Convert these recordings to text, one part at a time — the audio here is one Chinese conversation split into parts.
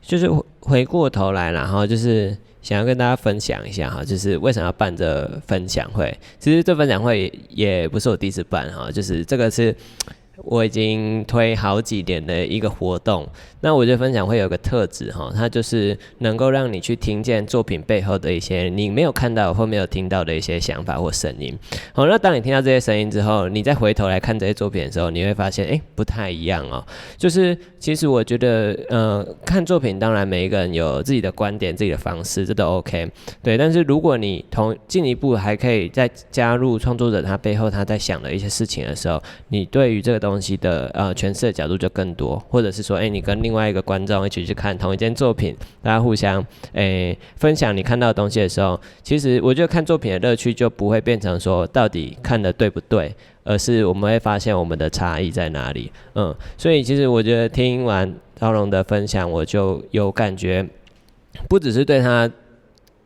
就是回过头来，然后就是想要跟大家分享一下哈，就是为什么要办这分享会。其实这分享会也不是我第一次办哈，就是这个是我已经推好几年的一个活动。那我觉得分享会有个特质哈，它就是能够让你去听见作品背后的一些你没有看到或没有听到的一些想法或声音。好，那当你听到这些声音之后，你再回头来看这些作品的时候，你会发现，不太一样哦。就是其实我觉得，看作品当然每一个人有自己的观点、自己的方式，这都 OK。对，但是如果你进一步还可以再加入创作者他背后他在想的一些事情的时候，你对于这个东西的诠释的角度就更多，或者是说，你跟另外一个观众一起去看同一件作品，大家互相分享你看到的东西的时候，其实我觉得看作品的乐趣就不会变成说到底看的对不对，而是我们会发现我们的差异在哪里。所以其实我觉得听完昭荣的分享，我就有感觉，不只是对他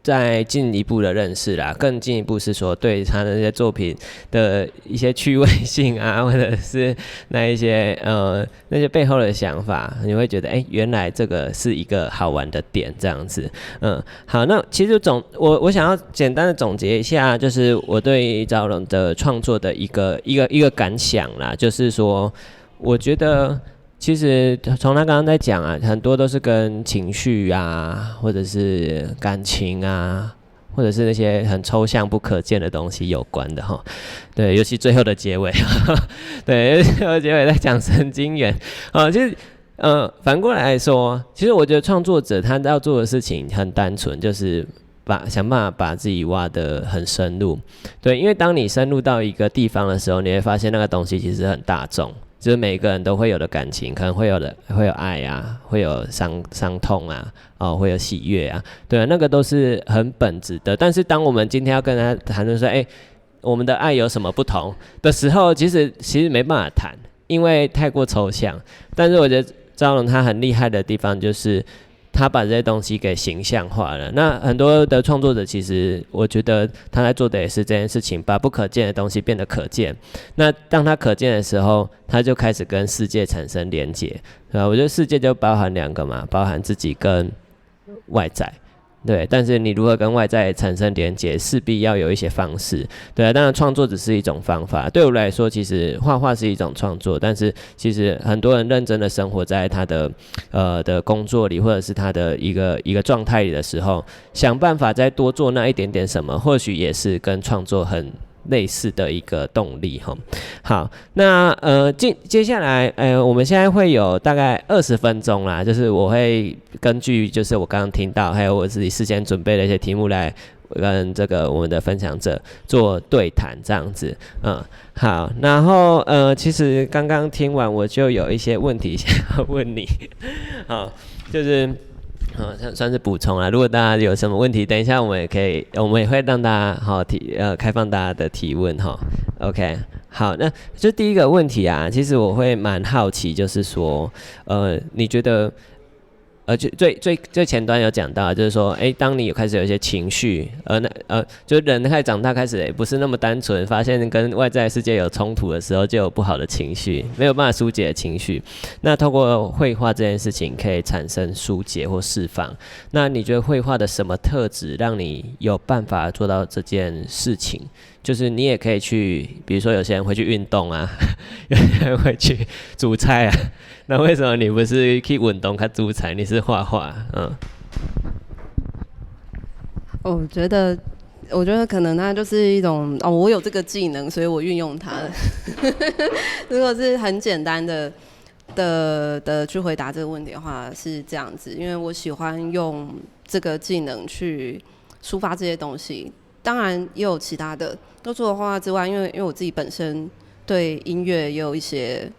再进一步的认识啦，更进一步是说对他的那些作品的一些趣味性啊，或者是那些背后的想法，你会觉得原来这个是一个好玩的点这样子。好，那其实我想要简单的总结一下，就是我对昭荣的创作的一个感想啦，就是说我觉得其实从他刚刚在讲啊，很多都是跟情绪啊，或者是感情啊，或者是那些很抽象不可见的东西有关的哈。对，尤其最后的结尾，对，最后的结尾在讲神经元啊，其实反过来说，其实我觉得创作者他要做的事情很单纯，就是想办法把自己挖得很深入。对，因为当你深入到一个地方的时候，你会发现那个东西其实很大众。就是每个人都会有的感情，可能会有爱啊，会有伤痛啊，会有喜悦啊，对啊，那个都是很本质的。但是当我们今天要跟他谈论说，我们的爱有什么不同的时候，其实没办法谈，因为太过抽象。但是我觉得昭荣他很厉害的地方就是他把这些东西给形象化了。那很多的创作者其实我觉得他在做的也是这件事情，把不可见的东西变得可见。那当他可见的时候，他就开始跟世界产生连结，对吧？我觉得世界就包含两个嘛，包含自己跟外在。对，但是你如何跟外在产生连结，势必要有一些方式。对啊，当然创作只是一种方法。对我来说，其实画画是一种创作，但是其实很多人认真的生活在他的工作里，或者是他的一个状态里的时候，想办法再多做那一点点什么，或许也是跟创作很类似的一个动力哈。好，那接下来我们现在会有大概20分钟啦，就是我会根据就是我刚刚听到还有我自己事先准备的一些题目来跟这个我们的分享者做对谈这样子。好，然后其实刚刚听完我就有一些问题想要问你。好，就是算是补充啦。如果大家有什么问题，等一下我们也会让大家开放大家的提问哈。OK， 好，那就第一个问题啊，其实我会蛮好奇，就是说，你觉得就最前端有讲到，就是说，当你开始有一些情绪，就是人开始长大，开始也不是那么单纯，发现跟外在世界有冲突的时候，就有不好的情绪，没有办法疏解的情绪。那透过绘画这件事情，可以产生疏解或释放。那你觉得绘画的什么特质，让你有办法做到这件事情？就是你也可以去，比如说有些人会去运动啊，有些人会去煮菜啊。那为什么你不是去运动、去煮菜，你是画画？我觉得可能它就是一种我有这个技能，所以我运用它了。如果是很简单的去回答这个问题的话，是这样子，因为我喜欢用这个技能去抒发这些东西。当然也有其他的，都除了画画之外，因为我自己本身对音乐也有一些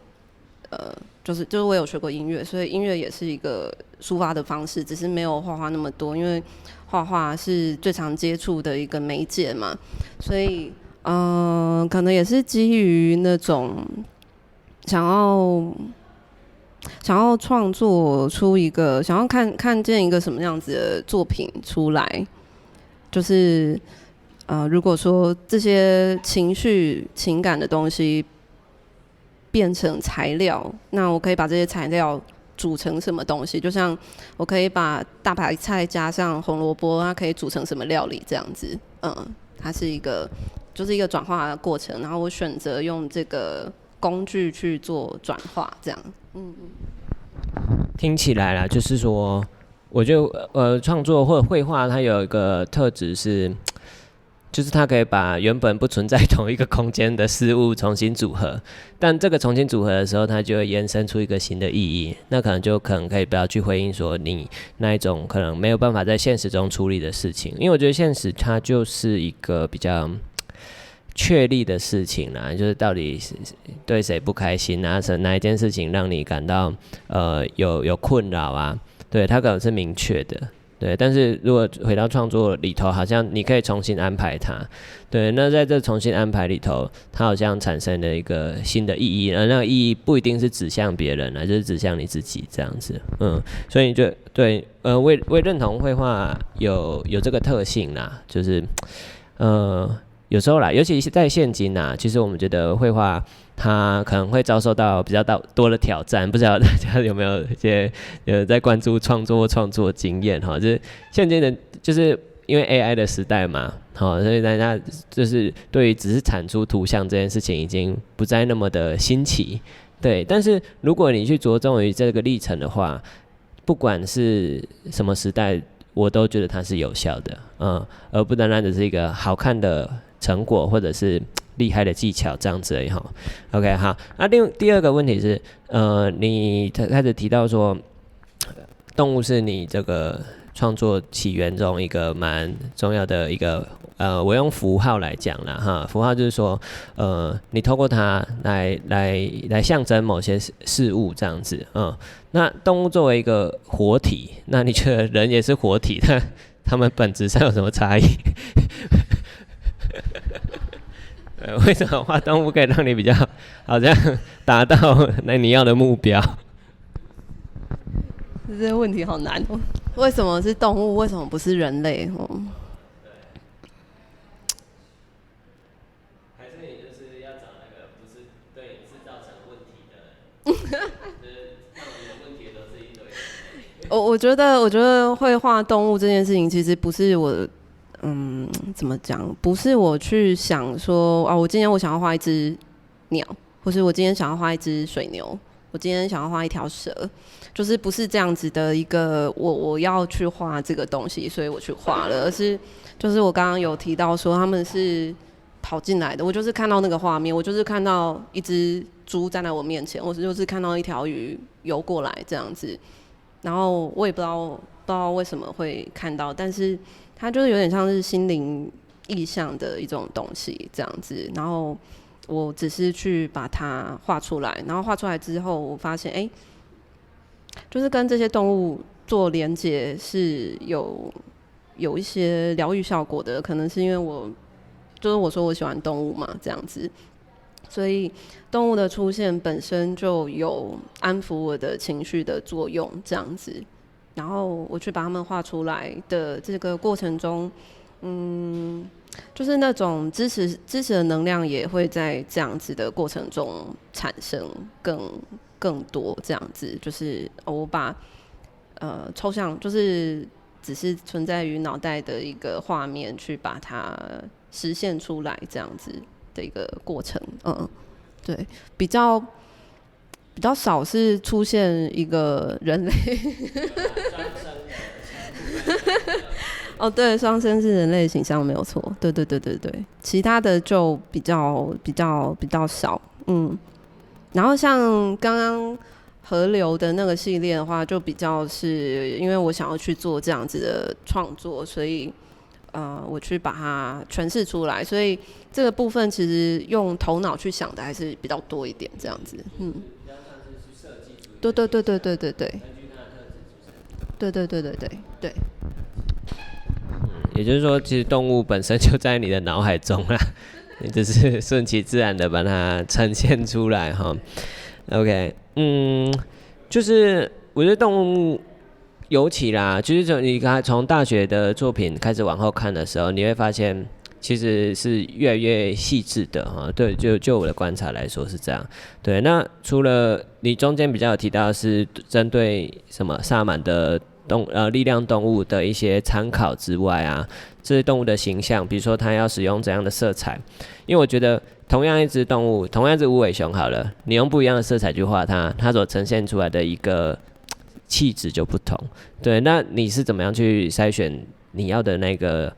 就是我有学过音乐，所以音乐也是一个抒发的方式，只是没有画画那么多，因为画画是最常接触的一个媒介嘛，所以可能也是基于那种想要创作出一个，想要看见一个什么样子的作品出来，就是如果说这些情绪情感的东西变成材料，那我可以把这些材料煮成什么东西，就像我可以把大白菜加上红萝卜，它可以煮成什么料理这样子。它是一个就是一个转化的过程，然后我选择用这个工具去做转化，这样。听起来啦，就是说，我觉得创作或者绘画，它有一个特质是，就是它可以把原本不存在同一个空间的事物重新组合，但这个重新组合的时候，它就会延伸出一个新的意义，那可能可以不要去回应说你那一种可能没有办法在现实中处理的事情，因为我觉得现实它就是一个比较确立的事情啦，就是到底是对谁不开心啊，哪一件事情让你感到有困扰啊，对，它可能是明确的。对，但是如果回到创作里头，好像你可以重新安排它。对，那在这重新安排里头，它好像产生了一个新的意义，而那个意义不一定是指向别人啊，就是指向你自己这样子。所以就对，我也认同绘画有这个特性啦，就是有时候啦，尤其是在现今啦，其实我们觉得绘画它可能会遭受到比较多的挑战，不知道大家有没有一些在关注创作经验哈？就是现今的，就是因为 AI 的时代嘛，所以大家就是对于只是产出图像这件事情已经不再那么的新奇，对。但是如果你去着重于这个历程的话，不管是什么时代，我都觉得它是有效的，而不单单只是一个好看的成果或者是厉害的技巧这样子而已哈。OK， 好，那第二个问题是，你开始提到说，动物是你这个创作起源中一个蛮重要的一个，我用符号来讲啦哈，符号就是说，你透过它来象征某些事物这样子，那动物作为一个活体，那你觉得人也是活体，他们本质上有什么差异？为什么画动物可以让你比较好像达到你要的目标？这些问题好难哦。为什么是动物？为什么不是人类？还是你就是要找那个不是对你是造成问题的人？就是让你的问题都是一堆。我觉得绘画动物这件事情，其实不是我。怎么讲？不是我去想说，我今天我想要画一只鸟，或是我今天想要画一只水牛，我今天想要画一条蛇，就是不是这样子的一个我要去画这个东西，所以我去画了，而是就是我刚刚有提到说他们是跑进来的，我就是看到那个画面，我就是看到一只猪站在我面前，我就是看到一条鱼游过来这样子，然后我也不知道为什么会看到，但是它就是有点像是心灵意象的一种东西这样子，然后我只是去把它画出来，然后画出来之后，我发现就是跟这些动物做连结是有一些疗愈效果的，可能是因为我说我喜欢动物嘛，这样子，所以动物的出现本身就有安抚我的情绪的作用，这样子。然后我去把它们画出来的这个过程中，就是那种支持的能量也会在这样子的过程中产生更多这样子，就是我把抽象就是只是存在于脑袋的一个画面，去把它实现出来这样子的一个过程，对，比较少是出现一个人类对，双生是人类形象没有错，对，其他的就比较少，然后像刚刚河流的那个系列的话，就比较是因为我想要去做这样子的创作，所以我去把它诠释出来，所以这个部分其实用头脑去想的还是比较多一点，这样子，对，对。也就是说，其实动物本身就在你的脑海中啦，你只是顺其自然的把它呈现出来哈。OK， 就是我觉得动物尤其啦，就是你刚才从大学的作品开始往后看的时候，你会发现，其实是越来越细致的哈。对，就我的观察来说是这样。对，那除了你中间比较有提到是针对什么萨满的力量动物的一些参考之外啊，这些动物的形象，比如说它要使用怎样的色彩，因为我觉得同样一只动物，同样一只无尾熊好了，你用不一样的色彩去画它，它所呈现出来的一个气质就不同。对，那你是怎么样去筛选你要的那个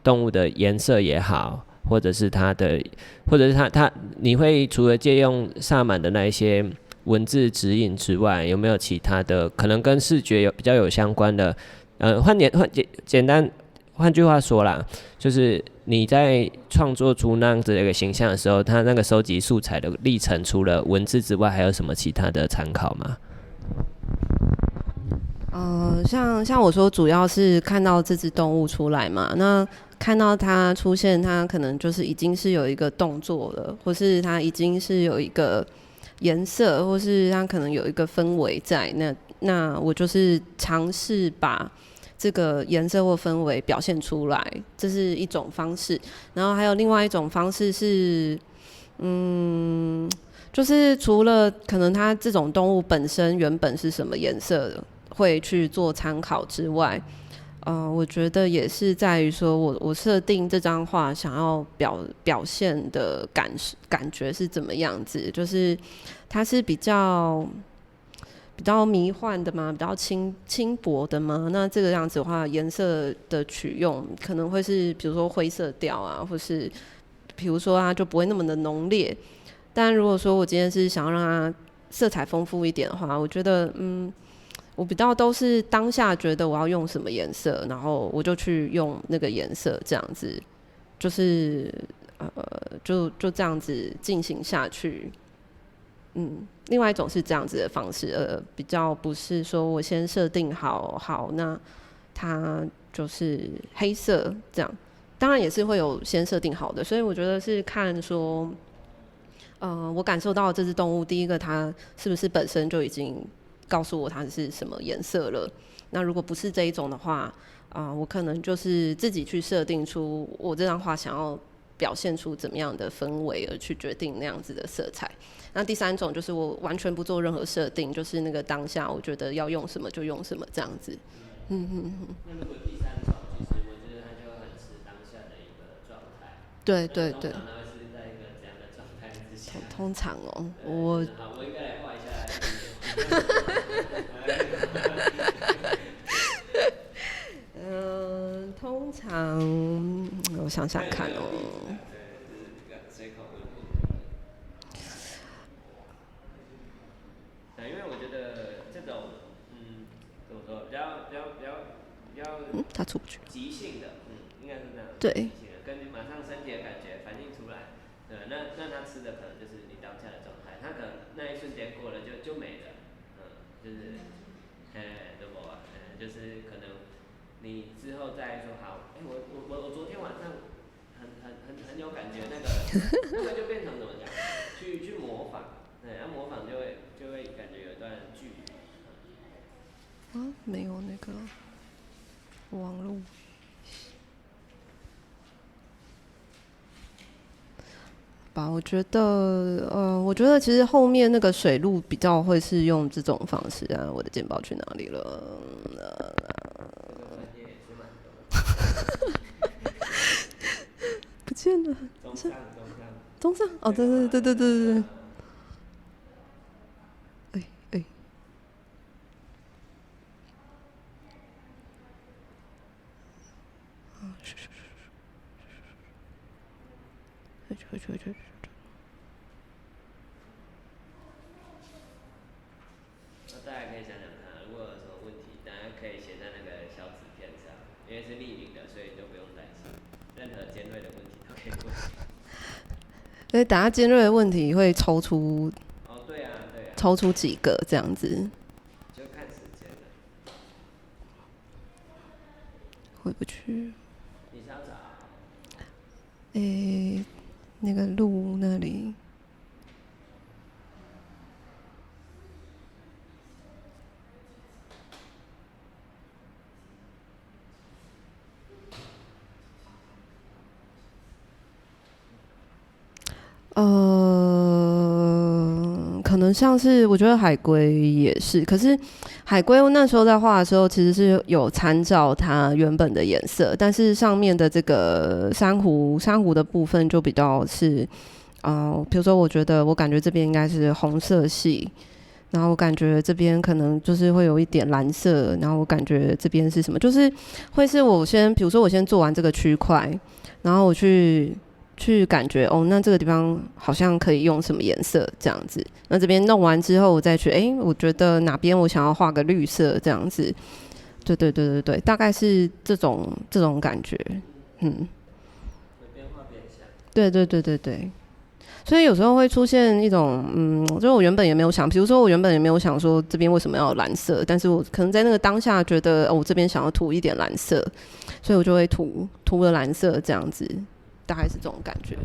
动物的颜色也好，或者是它的，或者是它，你会除了借用萨满的那一些文字指引之外，有没有其他的可能跟视觉比较有相关的？简单，换句话说啦，就是你在创作出那样子的一个形象的时候，它那个收集素材的历程，除了文字之外，还有什么其他的参考吗？像我说，主要是看到这只动物出来嘛，那看到它出现，它可能就是已经是有一个动作了，或是它已经是有一个颜色，或是它可能有一个氛围在，那我就是尝试把这个颜色或氛围表现出来，这是一种方式。然后还有另外一种方式是，就是除了可能它这种动物本身原本是什么颜色的，会去做参考之外，我觉得也是在于说我设定这张画想要表现的感觉是怎么样子，就是它是比较迷幻的吗？比较轻薄的吗？那这个样子的话，颜色的取用可能会是比如说灰色调啊，或是比如说它就不会那么的浓烈。但如果说我今天是想要让它色彩丰富一点的话，我觉得我比较都是当下觉得我要用什么颜色，然后我就去用那个颜色，这样子就是就这样子进行下去。另外一种是这样子的方式，比较不是说我先设定好，那它就是黑色这样，当然也是会有先设定好的，所以我觉得是看说，我感受到这只动物，第一个它是不是本身就已经告诉我它是什么颜色了，那如果不是这一种的话，我可能就是自己去设定出我这张画想要表现出怎么样的氛围，而去决定那样子的色彩。那第三种就是我完全不做任何设定，就是那个当下我觉得要用什么就用什么这样子。那如果第三种，其实我觉得它就很吃当下的一个状态。对。通常它会是在一个怎样的状态之下？通常哦，好，我应该来画一下。通常我想想看哦。因为我觉得这种，怎么说，比较他出不去。即兴的，应该是这样。对。即兴的，根据马上身体的感觉反映出来。对，那他吃的可能就是你当下的状态，他可能那一瞬间过了就没了，就是，对不？就是可能你之后再说好，我昨天晚上很有感觉，那个就变成怎么讲？去模仿，对，模仿就会感觉有一段距离。没有那个网络。我觉得其实后面那个水路比较会是用这种方式啊。我的简报去哪里了？不见了。中上。哦，对。去。那大家可以想想看，如果有什么问题，大家可以写在那个小纸片上，因为是匿名的，所以就不用担心，任何尖锐的问题都可以问。所以等下尖锐的问题会抽出。对啊。抽出几个这样子。就看时间了。回不去。你是要找？那个路那里。可能像是我觉得海龟也是，可是海龟那时候在画的时候，其实是有参照它原本的颜色，但是上面的这个珊瑚的部分就比较是，比如说我感觉这边应该是红色系，然后我感觉这边可能就是会有一点蓝色，然后我感觉这边是什么，就是会是比如说我先做完这个区块，然后我去感觉那这个地方好像可以用什么颜色这样子。那这边弄完之后，我再去我觉得哪边我想要画个绿色这样子。对，大概是这种感觉。对。所以有时候会出现一种就是我原本也没有想，比如说我原本也没有想说这边为什么要有蓝色，但是我可能在那个当下觉得我这边想要涂一点蓝色，所以我就会涂了蓝色这样子。大概是这种感觉。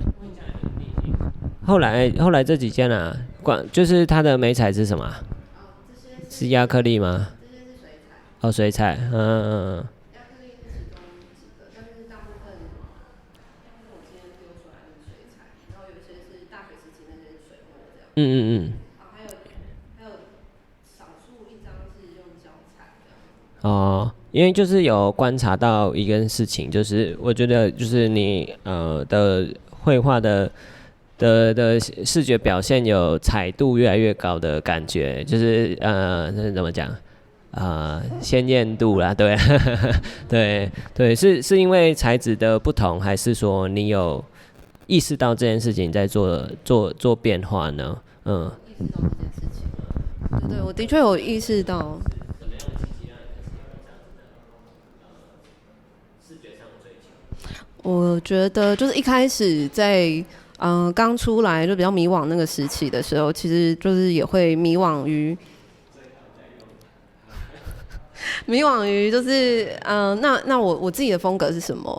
后来这几件啊，就是它的媒材是什么？是亚克力吗？这些是水彩。水彩，亚克力是其中几个，但是大部分我今天丢出来的水彩，然后有些是大学时期那些水墨这样。还有少数一张是用胶彩的。因为就是有观察到一件事情，就是我觉得就是你的绘画的视觉表现有彩度越来越高的感觉，就是那怎么讲鲜艳度啦，对对，是因为材质的不同，还是说你有意识到这件事情在做变化呢？意识到这件事情，对，我的确有意识到。我觉得就是一开始在刚出来就比较迷惘那个时期的时候，其实就是也会迷惘于就是那我自己的风格是什么？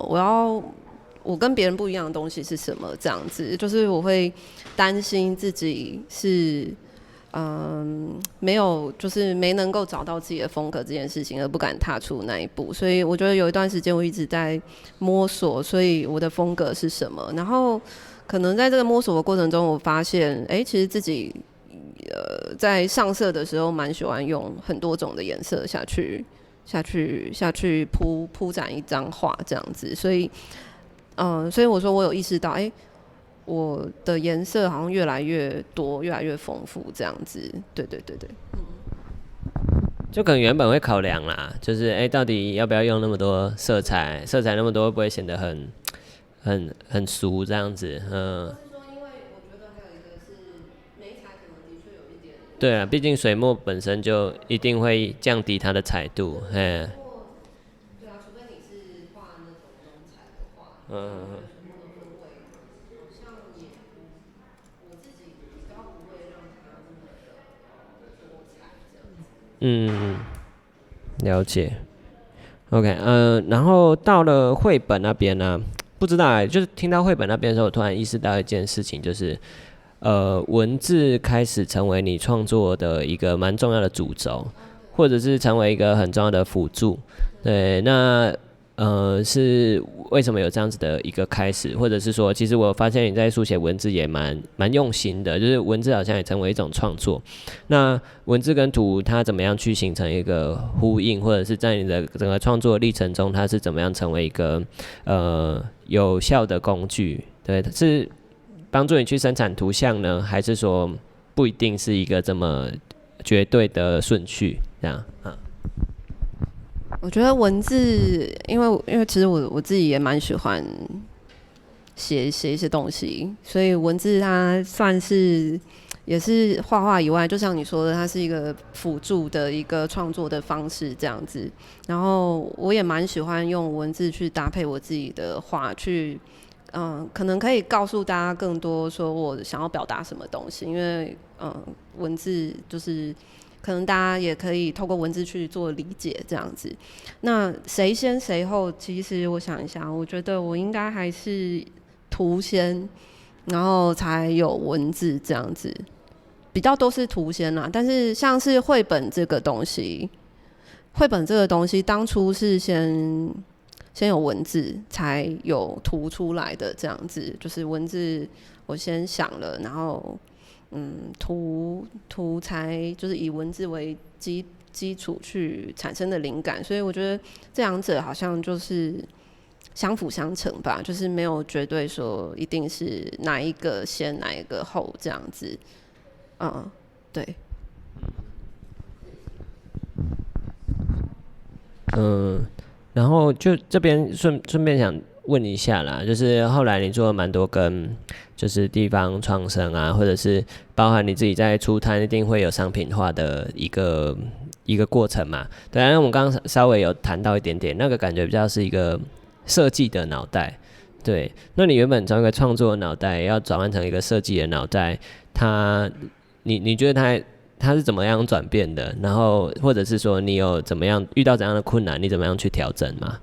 我跟别人不一样的东西是什么？这样子，就是我会担心自己是没能够找到自己的风格这件事情，而不敢踏出那一步。所以我觉得有一段时间我一直在摸索，所以我的风格是什么。然后可能在这个摸索的过程中，我发现，其实自己在上色的时候蛮喜欢用很多种的颜色下去铺展一张画这样子。所以我说我有意识到，我的颜色好像越来越多，越来越丰富，这样子。对。就可能原本会考量啦，就是到底要不要用那么多色彩那么多，会不会显得很俗这样子？是说，因为我觉得还有一个是媒材可能的确有一点。对啊，毕竟水墨本身就一定会降低它的彩度，对啊，除非你是画那种浓彩的画。了解。OK，然后到了绘本那边呢，不知道就是听到绘本那边的时候，我突然意识到一件事情，就是文字开始成为你创作的一个蛮重要的主轴，或者是成为一个很重要的辅助。对，那是为什么有这样子的一个开始，或者是说，其实我发现你在书写文字也蛮用心的，就是文字好像也成为一种创作。那文字跟图它怎么样去形成一个呼应，或者是在你的整个创作历程中，它是怎么样成为一个有效的工具？对，是帮助你去生产圖像呢，还是说不一定是一个这么绝对的顺序？这样我觉得文字，因为其实我自己也蛮喜欢写一些东西，所以文字它算是也是画画以外，就像你说的，它是一个辅助的一个创作的方式这样子。然后我也蛮喜欢用文字去搭配我自己的画，去可能可以告诉大家更多说我想要表达什么东西，因为文字就是可能大家也可以透过文字去做理解这样子。那谁先谁后，其实我想一下，我觉得我应该还是图先，然后才有文字这样子，比较都是图先啦。但是像是绘本这个东西当初是先有文字才有图出来的这样子，就是文字我先想了，然后图材，就是以文字为基础去产生的灵感，所以我觉得这两者好像就是相辅相成吧，就是没有绝对说一定是哪一个先哪一个后这样子，对。然后就这边顺便想问一下啦，就是后来你做了蛮多跟就是地方创生啊，或者是包含你自己在出摊一定会有商品化的一个过程嘛？对啊，那我们刚刚稍微有谈到一点点，那个感觉比较是一个设计的脑袋。对，那你原本从一个创作的脑袋要转换成一个设计的脑袋，你觉得它是怎么样转变的？然后或者是说你有遇到怎样的困难，你怎么样去调整吗？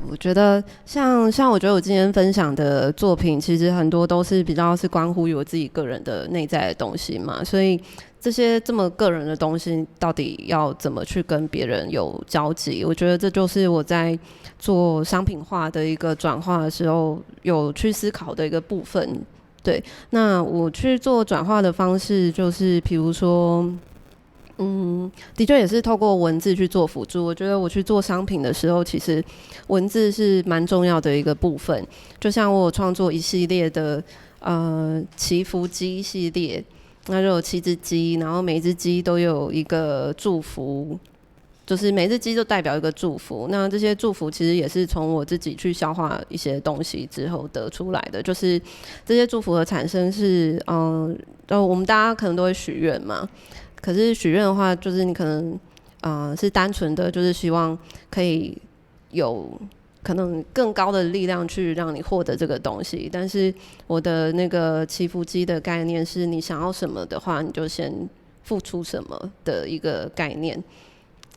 我觉得像我觉得我今天分享的作品，其实很多都是比较是关乎于我自己个人的内在的东西嘛，所以这些这么个人的东西，到底要怎么去跟别人有交集？我觉得这就是我在做商品化的一个转化的时候，有去思考的一个部分。对，那我去做转化的方式，就是比如说，的确也是透过文字去做辅助。我觉得我去做商品的时候，其实文字是蛮重要的一个部分。就像我有创作一系列的祈福鸡系列，那就有7只鸡，然后每一只鸡都有一个祝福。就是每只鸡就代表一个祝福，那这些祝福其实也是从我自己去消化一些东西之后得出来的。就是这些祝福的产生是，我们大家可能都会许愿嘛，可是许愿的话，就是你可能是单纯的，就是希望可以有可能更高的力量去让你获得这个东西。但是我的那个祈福鸡的概念是，你想要什么的话，你就先付出什么的一个概念。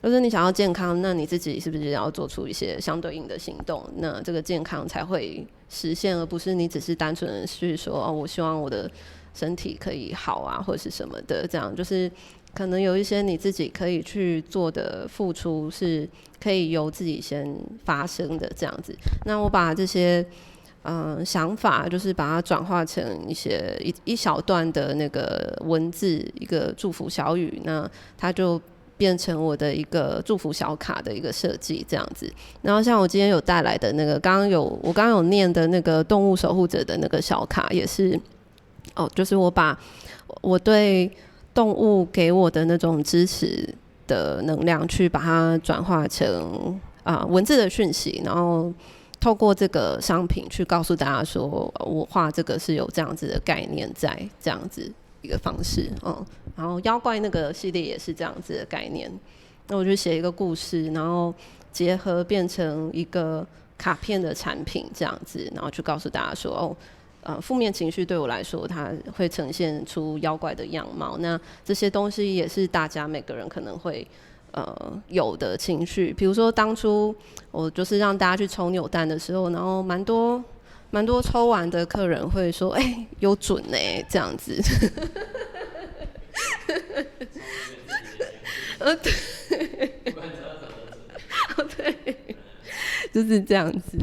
就是你想要健康，那你自己是不是要做出一些相对应的行动？那这个健康才会实现，而不是你只是单纯的去说我希望我的身体可以好啊，或者是什么的。这样就是可能有一些你自己可以去做的付出，是可以由自己先发生的这样子。那我把这些想法，就是把它转化成一小段的那个文字，一个祝福小语，那它就变成我的一个祝福小卡的一个设计这样子。然后像我今天有带来的那个我刚刚有念的那个动物守护者的那个小卡，也是就是我把我对动物给我的那种支持的能量，去把它转化成文字的讯息，然后透过这个商品去告诉大家说，我画这个是有这样子的概念在，这样子一个方式。然后妖怪那个系列也是这样子的概念，那我就写一个故事，然后结合变成一个卡片的产品这样子，然后去告诉大家说负面情绪对我来说它会呈现出妖怪的样貌，那这些东西也是大家每个人可能会有的情绪。比如说当初我就是让大家去抽扭蛋的时候，然后蛮多抽完的客人会说有准欸这样子对，就是这样子。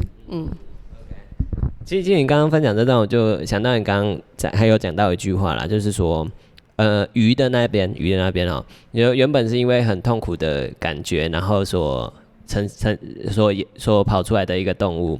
其实你刚刚分享这段，我就想到你刚刚还有讲到一句话啦，就是说鱼的那边原本是因为很痛苦的感觉，然后所跑出来的一个动物，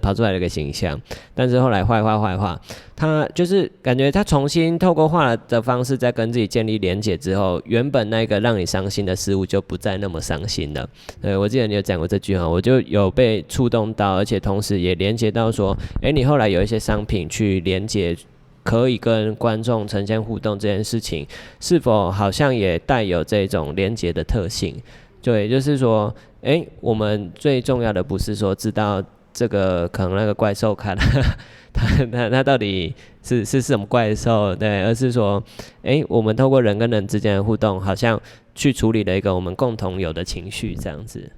跑出来的一个形象，但是后来坏画，他就是感觉他重新透过画的方式，在跟自己建立连结之后，原本那个让你伤心的事物就不再那么伤心了。对，我记得你有讲过这句话，我就有被触动到，而且同时也连结到说，你后来有一些商品去连结，可以跟观众呈现互动这件事情，是否好像也带有这种连结的特性？对，就是说，我们最重要的不是说知道这个可能那个怪兽看它到底是什么怪兽，对，而是说，我们透过人跟人之间的互动，好像去处理了一个我们共同有的情绪，这样子，